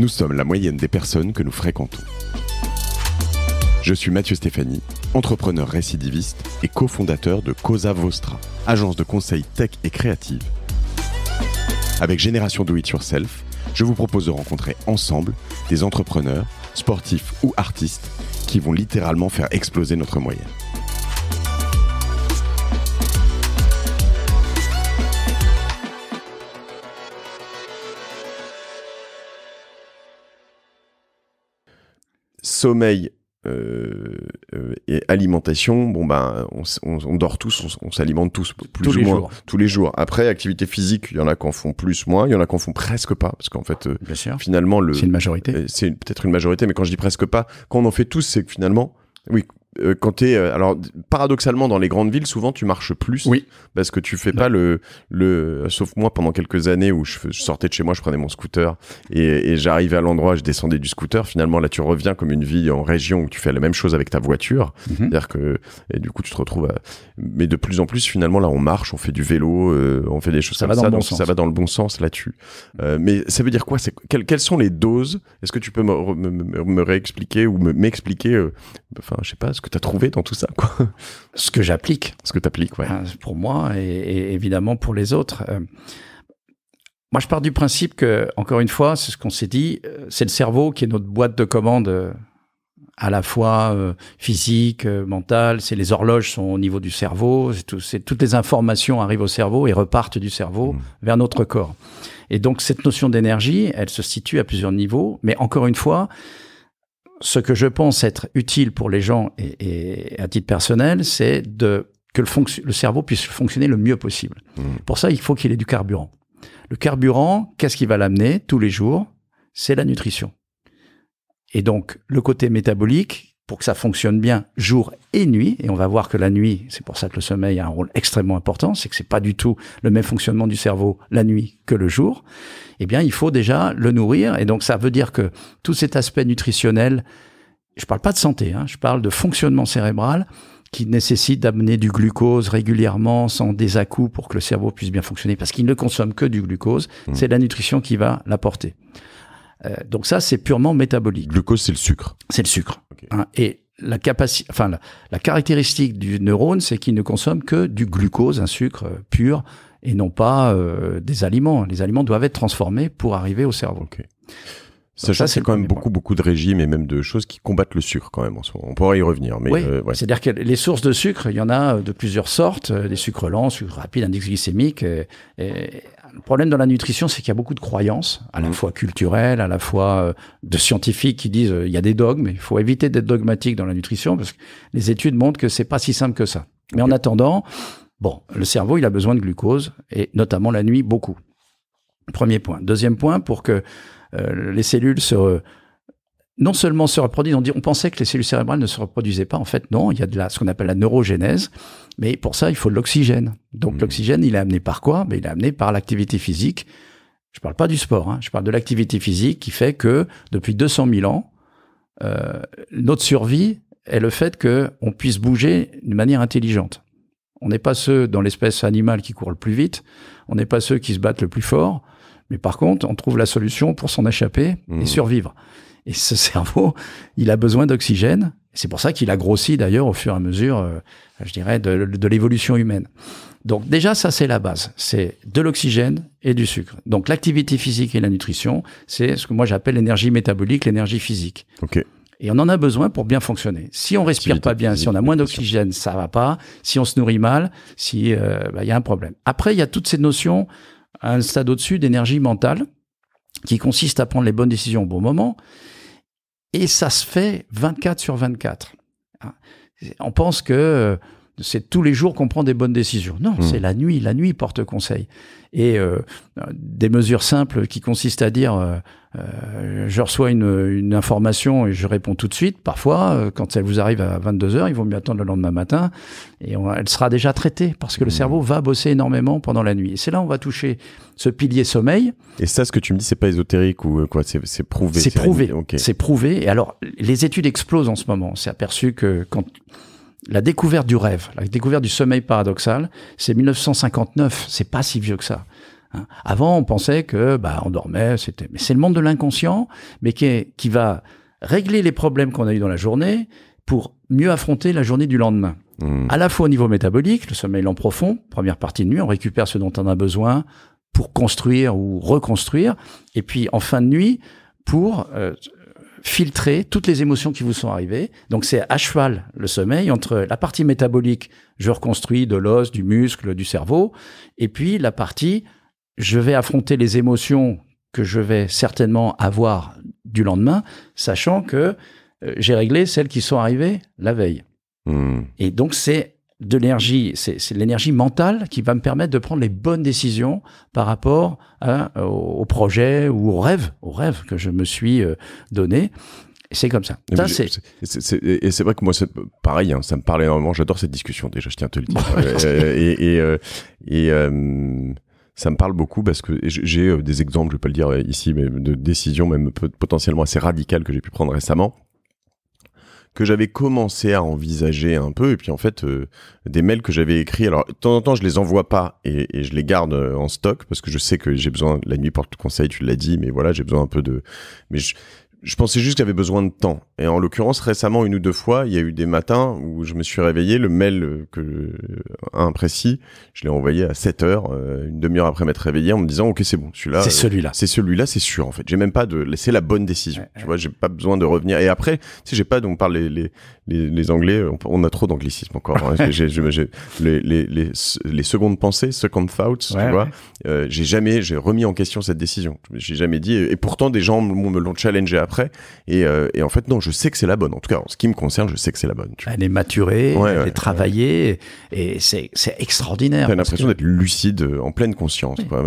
Nous sommes la moyenne des personnes que nous fréquentons. Je suis Mathieu Stéphanie, entrepreneur récidiviste et cofondateur de Cosa Vostra, agence de conseil tech et créative. Avec Génération Do It Yourself, je vous propose de rencontrer ensemble des entrepreneurs, sportifs ou artistes qui vont littéralement faire exploser notre moyenne. Sommeil et alimentation, on dort tous, on s'alimente tous, plus ou moins, tous les jours. Après, activité physique, il y en a qui en font plus, moins, il y en a qui en font presque pas, parce qu'en fait, finalement, c'est une majorité. C'est peut-être une majorité, mais quand je dis presque pas, quand on en fait tous, c'est que finalement, oui. Quand alors paradoxalement dans les grandes villes souvent tu marches plus, oui, parce que tu fais pas le sauf moi pendant quelques années où je sortais de chez moi, je prenais mon scooter et j'arrivais à l'endroit, je descendais du scooter. Finalement là tu reviens comme une vie en région où tu fais la même chose avec ta voiture, c'est-à-dire que et du coup tu te retrouves mais de plus en plus finalement là on marche, on fait du vélo, on fait des choses comme ça, donc ça va dans le bon sens là-dessus. Mais ça veut dire quoi? Quelles sont les doses? Est-ce que tu peux me réexpliquer ou m'expliquer enfin je sais pas ce que tu as trouvé dans tout ça, quoi. Ce que j'applique. Ce que tu appliques, ouais. Pour moi et évidemment pour les autres. Moi, je pars du principe que, encore une fois, c'est ce qu'on s'est dit, c'est le cerveau qui est notre boîte de commande à la fois physique, mentale. C'est les horloges sont au niveau du cerveau. Toutes les informations arrivent au cerveau et repartent du cerveau vers notre corps. Et donc, cette notion d'énergie, elle se situe à plusieurs niveaux. Mais encore une fois, ce que je pense être utile pour les gens et à titre personnel, c'est que le cerveau puisse fonctionner le mieux possible. Pour ça, il faut qu'il ait du carburant. Le carburant, qu'est-ce qui va l'amener tous les jours? C'est la nutrition. Et donc, le côté métabolique, pour que ça fonctionne bien jour et nuit, et on va voir que la nuit, c'est pour ça que le sommeil a un rôle extrêmement important, c'est que c'est pas du tout le même fonctionnement du cerveau la nuit que le jour, eh bien, il faut déjà le nourrir. Et donc, ça veut dire que tout cet aspect nutritionnel, je parle pas de santé, je parle de fonctionnement cérébral qui nécessite d'amener du glucose régulièrement sans des à-coups pour que le cerveau puisse bien fonctionner, parce qu'il ne consomme que du glucose. C'est la nutrition qui va l'apporter. Donc ça, c'est purement métabolique. Glucose, c'est le sucre. C'est le sucre. Okay. Et la caractéristique du neurone, c'est qu'il ne consomme que du glucose, un sucre pur, et non pas des aliments. Les aliments doivent être transformés pour arriver au cerveau. Okay. Sachant que c'est quand même beaucoup de régimes et même de choses qui combattent le sucre quand même. On pourra y revenir. Mais oui, c'est-à-dire que les sources de sucre, il y en a de plusieurs sortes. Des sucres lents, sucres rapides, index glycémique. Et le problème dans la nutrition, c'est qu'il y a beaucoup de croyances, à la fois culturelles, à la fois de scientifiques qui disent il y a des dogmes. Il faut éviter d'être dogmatique dans la nutrition parce que les études montrent que c'est pas si simple que ça. Mais en attendant, le cerveau, il a besoin de glucose et notamment la nuit, beaucoup. Premier point. Deuxième point, pour que les cellules non seulement se reproduisent, on pensait que les cellules cérébrales ne se reproduisaient pas. En fait, non, il y a ce qu'on appelle la neurogénèse. Mais pour ça, il faut de l'oxygène. Donc, l'oxygène, il est amené par quoi? Il est amené par l'activité physique. Je parle pas du sport, je parle de l'activité physique qui fait que, depuis 200 000 ans, notre survie est le fait qu'on puisse bouger d'une manière intelligente. On n'est pas ceux dans l'espèce animale qui courent le plus vite. On n'est pas ceux qui se battent le plus fort. Mais par contre, on trouve la solution pour s'en échapper et survivre. Et ce cerveau, il a besoin d'oxygène. C'est pour ça qu'il a grossi d'ailleurs au fur et à mesure, je dirais, de l'évolution humaine. Donc déjà, ça c'est la base. C'est de l'oxygène et du sucre. Donc l'activité physique et la nutrition, c'est ce que moi j'appelle l'énergie métabolique, l'énergie physique. Okay. Et on en a besoin pour bien fonctionner. Si on respire pas bien, si on a moins d'oxygène, ça va pas. Si on se nourrit mal, il y a un problème. Après, il y a toutes ces notions à un stade au-dessus d'énergie mentale qui consiste à prendre les bonnes décisions au bon moment. Et ça se fait 24/24. On pense que c'est tous les jours qu'on prend des bonnes décisions. Non, c'est la nuit. La nuit porte conseil. Et des mesures simples qui consistent à dire je reçois une information et je réponds tout de suite. Parfois, quand elle vous arrive à 22h, il vaut mieux attendre le lendemain matin et elle sera déjà traitée parce que le cerveau va bosser énormément pendant la nuit. Et c'est là où on va toucher ce pilier sommeil. Et ça, ce que tu me dis, c'est pas ésotérique ou quoi, c'est prouvé. C'est prouvé. Okay. C'est prouvé. Et alors, les études explosent en ce moment. C'est aperçu que quand la découverte du rêve, la découverte du sommeil paradoxal, c'est 1959. C'est pas si vieux que ça. Hein. Avant, on pensait que on dormait, mais c'est le monde de l'inconscient, mais qui va régler les problèmes qu'on a eu dans la journée pour mieux affronter la journée du lendemain. À la fois au niveau métabolique, le sommeil lent profond, première partie de nuit, on récupère ce dont on a besoin pour construire ou reconstruire, et puis en fin de nuit, pour filtrer toutes les émotions qui vous sont arrivées. Donc c'est à cheval le sommeil entre la partie métabolique, je reconstruis de l'os, du muscle, du cerveau, et puis la partie, je vais affronter les émotions que je vais certainement avoir du lendemain, sachant que j'ai réglé celles qui sont arrivées la veille. Et donc c'est de l'énergie, c'est l'énergie mentale qui va me permettre de prendre les bonnes décisions par rapport au projet ou au rêve que je me suis donné. Et c'est comme ça. Et c'est vrai que moi, c'est pareil, hein, ça me parle énormément. J'adore cette discussion, déjà, je tiens à te le dire. Ça me parle beaucoup parce que j'ai des exemples, je vais pas le dire ici, mais de décisions même potentiellement assez radicales que j'ai pu prendre récemment, que j'avais commencé à envisager un peu, et puis en fait, des mails que j'avais écrits, alors de temps en temps je les envoie pas et je les garde en stock parce que je sais que j'ai besoin, la nuit porte conseil, tu l'as dit, mais voilà, j'ai besoin un peu de... Mais je pensais juste qu'il y avait besoin de temps. Et en l'occurrence, récemment, 1 ou 2 fois, il y a eu des matins où je me suis réveillé, le mail un précis, je l'ai envoyé à 7h, une demi-heure après m'être réveillé, en me disant, ok, c'est bon, celui-là. C'est celui-là, c'est sûr, en fait. J'ai même pas de laisser la bonne décision. Tu vois, j'ai pas besoin de revenir. Et après, tu sais, j'ai pas, on parle les Anglais, on a trop d'anglicisme encore. Hein. Les secondes pensées, second thoughts, tu vois. J'ai remis en question cette décision. J'ai jamais dit, et pourtant des gens me l'ont challengé après, et en fait non, je sais que c'est la bonne. En tout cas, en ce qui me concerne, je sais que c'est la bonne. Elle est maturée, elle est travaillée, et c'est extraordinaire. T'as l'impression d'être lucide, en pleine conscience. Quoi,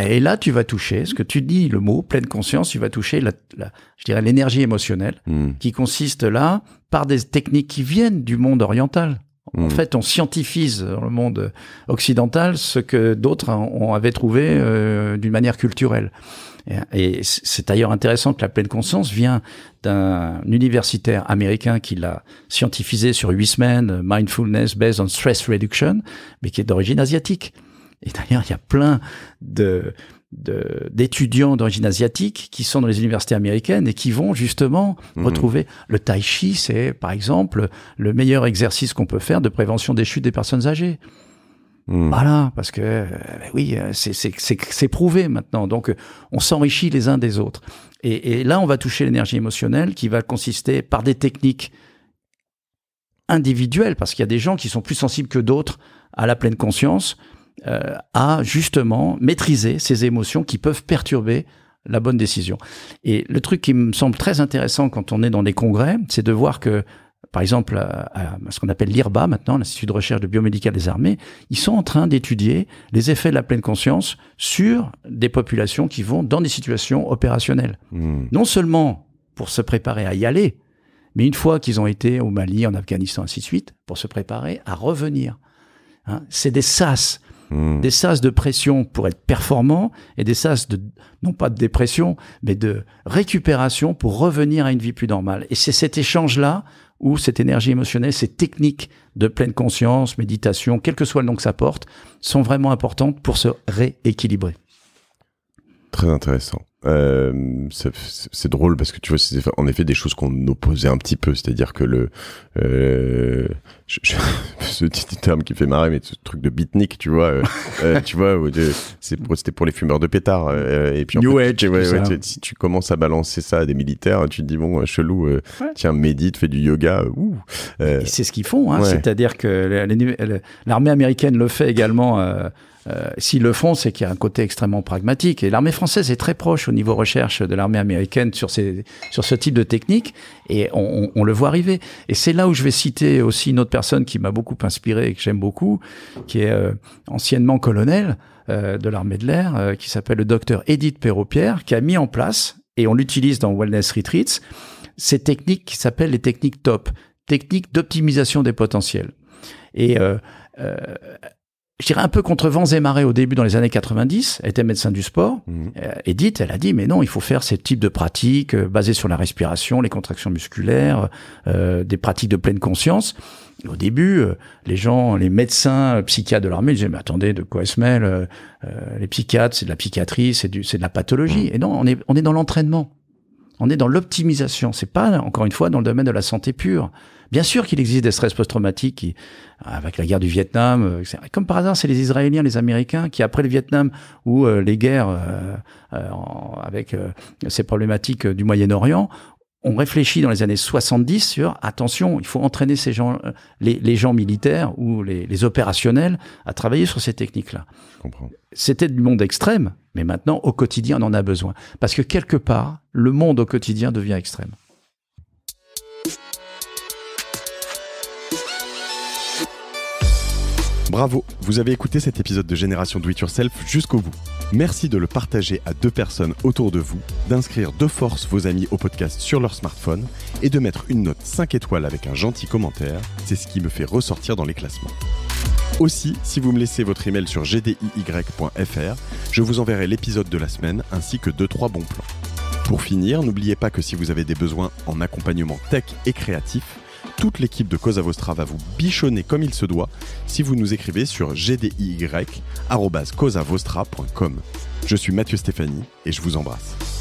et là, tu vas toucher, ce que tu dis, le mot pleine conscience, tu vas toucher je dirais l'énergie émotionnelle, qui consiste là par des techniques qui viennent du monde oriental. En fait, on scientifise dans le monde occidental ce que d'autres avaient trouvé d'une manière culturelle. Et c'est d'ailleurs intéressant que la pleine conscience vient d'un universitaire américain qui l'a scientifisé sur 8 semaines, Mindfulness Based on Stress Reduction, mais qui est d'origine asiatique. Et d'ailleurs, il y a plein d'étudiants d'origine asiatique qui sont dans les universités américaines et qui vont justement retrouver le tai chi. C'est par exemple le meilleur exercice qu'on peut faire de prévention des chutes des personnes âgées. Voilà, parce que c'est prouvé maintenant. Donc on s'enrichit les uns des autres. Et là, on va toucher l'énergie émotionnelle qui va consister par des techniques individuelles, parce qu'il y a des gens qui sont plus sensibles que d'autres à la pleine conscience, à justement maîtriser ces émotions qui peuvent perturber la bonne décision. Et le truc qui me semble très intéressant quand on est dans les congrès, c'est de voir que, par exemple, à ce qu'on appelle l'IRBA maintenant, l'Institut de recherche de biomédicale des armées, ils sont en train d'étudier les effets de la pleine conscience sur des populations qui vont dans des situations opérationnelles. Non seulement pour se préparer à y aller, mais une fois qu'ils ont été au Mali, en Afghanistan, ainsi de suite, pour se préparer à revenir. Hein, c'est des sas. Des sas de pression pour être performant et des sas non pas de dépression, mais de récupération pour revenir à une vie plus normale. Et c'est cet échange-là où cette énergie émotionnelle, ces techniques de pleine conscience, méditation, quel que soit le nom que ça porte, sont vraiment importantes pour se rééquilibrer. Très intéressant. C'est drôle parce que tu vois, c'est en effet des choses qu'on opposait un petit peu, c'est-à-dire que ce petit terme qui fait marrer, mais ce truc de beatnik, tu vois, c'était pour les fumeurs de pétards, et puis en New fait, Age, si tu commences à balancer ça à des militaires, tu te dis bon, chelou, tiens, médite, fais du yoga, Et c'est ce qu'ils font, hein, c'est-à-dire que l'armée américaine le fait également. S'ils le font, c'est qu'il y a un côté extrêmement pragmatique. Et l'armée française est très proche au niveau recherche de l'armée américaine sur ce type de technique, et on le voit arriver. Et c'est là où je vais citer aussi une autre personne qui m'a beaucoup inspiré et que j'aime beaucoup, qui est anciennement colonel de l'armée de l'air, qui s'appelle le docteur Edith Perrault-Pierre, qui a mis en place, et on l'utilise dans Wellness Retreats, ces techniques qui s'appellent les techniques TOP, techniques d'optimisation des potentiels. Et je dirais un peu contre vents et marées au début dans les années 90, elle était médecin du sport. Edith, elle a dit mais non, il faut faire ces types de pratiques basées sur la respiration, les contractions musculaires, des pratiques de pleine conscience. Au début, les médecins psychiatres de l'armée disaient mais attendez, de quoi elle se mêle, les psychiatres, c'est de la psychiatrie, c'est de la pathologie. Et non, on est dans l'entraînement. On est dans l'optimisation. C'est pas, encore une fois, dans le domaine de la santé pure. Bien sûr qu'il existe des stress post-traumatiques avec la guerre du Vietnam. Comme par hasard, c'est les Israéliens, les Américains qui, après le Vietnam ou les guerres avec ces problématiques du Moyen-Orient, ont réfléchi dans les années 70 sur, attention, il faut entraîner ces gens, les gens militaires ou les opérationnels à travailler sur ces techniques-là. Je comprends. C'était du monde extrême, mais maintenant, au quotidien, on en a besoin. Parce que quelque part, le monde au quotidien devient extrême. Bravo, vous avez écouté cet épisode de Génération Do It Yourself jusqu'au bout. Merci de le partager à 2 personnes autour de vous, d'inscrire de force vos amis au podcast sur leur smartphone et de mettre une note 5 étoiles avec un gentil commentaire, c'est ce qui me fait ressortir dans les classements. Aussi, si vous me laissez votre email sur gdiy.fr, je vous enverrai l'épisode de la semaine ainsi que 2-3 bons plans. Pour finir, n'oubliez pas que si vous avez des besoins en accompagnement tech et créatif, toute l'équipe de Cosa Vostra va vous bichonner comme il se doit si vous nous écrivez sur gdiy@cosavostra.com. Je suis Mathieu Stéphanie et je vous embrasse.